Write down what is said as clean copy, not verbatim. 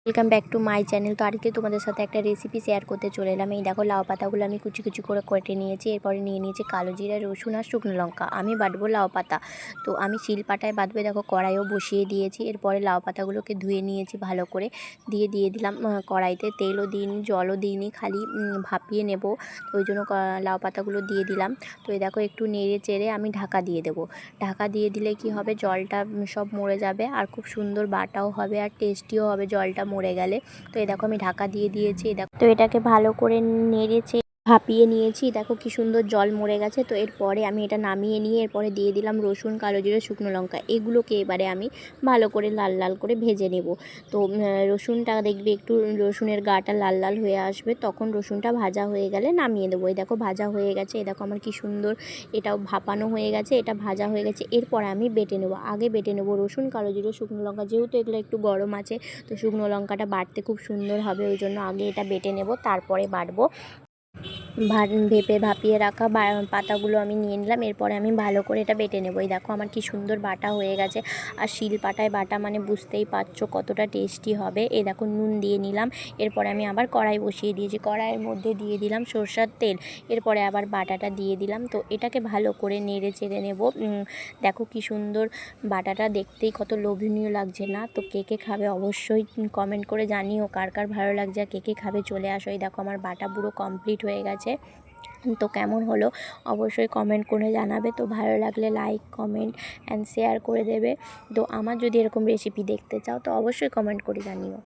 Welcome back to my channel. তো আজকে তোমাদের সাথে একটা রেসিপি শেয়ার করতে চলে এলাম। এই দেখো, লাউ পাতাগুলো আমি কুচি কুচি করে কেটে নিয়েছি। এরপরে নিয়ে নিয়েছি কালো জিরা, রসুন আর শুকনো লঙ্কা। আমি বাটবো লাউ পাতা, তো আমি শিলপাটায় বাটবে। দেখো, কড়াইও বসিয়ে দিয়েছি। এরপরে লাউ পাতাগুলোকে ধুয়ে নিয়েছি ভালো করে, দিয়ে দিলাম কড়াইতে। তেলও দিইনি, জলও দিইনি, খালি ভাপিয়ে নেব। তো ওই জন্য লাউ পাতাগুলো দিয়ে দিলাম। তো এই দেখো, একটু নেড়ে চেড়ে আমি ঢাকা দিয়ে দেবো। ঢাকা দিয়ে দিলে কি হবে, জলটা সব মরে যাবে আর খুব সুন্দর বাটাও হবে আর টেস্টিও হবে জলটা মরে গেলে। তো এই দেখো, আমি ঢাকা দিয়ে দিয়েছি। দেখো, তো এটাকে ভালো করে নেড়েছে ভাপিয়ে নিয়েছি। দেখো কি সুন্দর জল মরে গেছে। তো এরপরে আমি এটা নামিয়ে নিয়ে এরপরে দিয়ে দিলাম রসুন, কালো জিরে, শুকনো লঙ্কা। এগুলোকে এবারে আমি ভালো করে লাল লাল করে ভেজে নেব। তো রসুনটা দেখবে একটু, রসুনের গাটা লাল লাল হয়ে আসবে, তখন রসুনটা ভাজা হয়ে গেলে নামিয়ে দেবো। এই দেখো, ভাজা হয়ে গেছে। এই দেখো আমার কি সুন্দর এটাও ভাপানো হয়ে গেছে, এটা ভাজা হয়ে গেছে। এরপর আমি বেটে নেব। আগে বেটে নেব রসুন, কালো জিরে, শুকনো লঙ্কা। যেহেতু এগুলো একটু গরম আছে, তো শুকনো লঙ্কাটা বাটতে খুব সুন্দর হবে, ওই জন্য আগে এটা বেটে নেব, তারপরে বাটবো। ভাপিয়ে রাখা পাতাগুলো আমি নিয়ে নিলাম। এরপরে আমি ভালো করে এটা বেটে নেব। এই দেখো, আমার কি সুন্দর বাটা হয়ে গেছে। আর শিলপাটায় বাটা মানে বুঝতেই পারছো কতটা টেস্টি হবে। এই দেখো, নুন দিয়ে নিলাম। এরপরে আমি আবার কড়াই বসিয়ে দিয়েছি। কড়াইয়ের মধ্যে দিয়ে দিলাম সরষের তেল। এরপরে আবার বাটাটা দিয়ে দিলাম। তো এটাকে ভালো করে নেড়ে চেড়ে নেব। দেখো কি সুন্দর বাটাটা, দেখতেই কত লোভনীয় লাগছে না? তো কে কে খাবে অবশ্যই কমেন্ট করে জানিও, কার কার ভালো লাগছে আর কে কে খাবে। চলে আসো। এই দেখো, আমার বাটা পুরো কমপ্লিট হয়ে গেছে। তো কেমন হলো অবশ্যই কমেন্ট করে জানাবে। তো ভালো লাগলে লাইক, কমেন্ট অ্যান্ড শেয়ার করে দেবে। তো আমার যদি এরকম রেসিপি দেখতে চাও তো অবশ্যই কমেন্ট করে জানিও।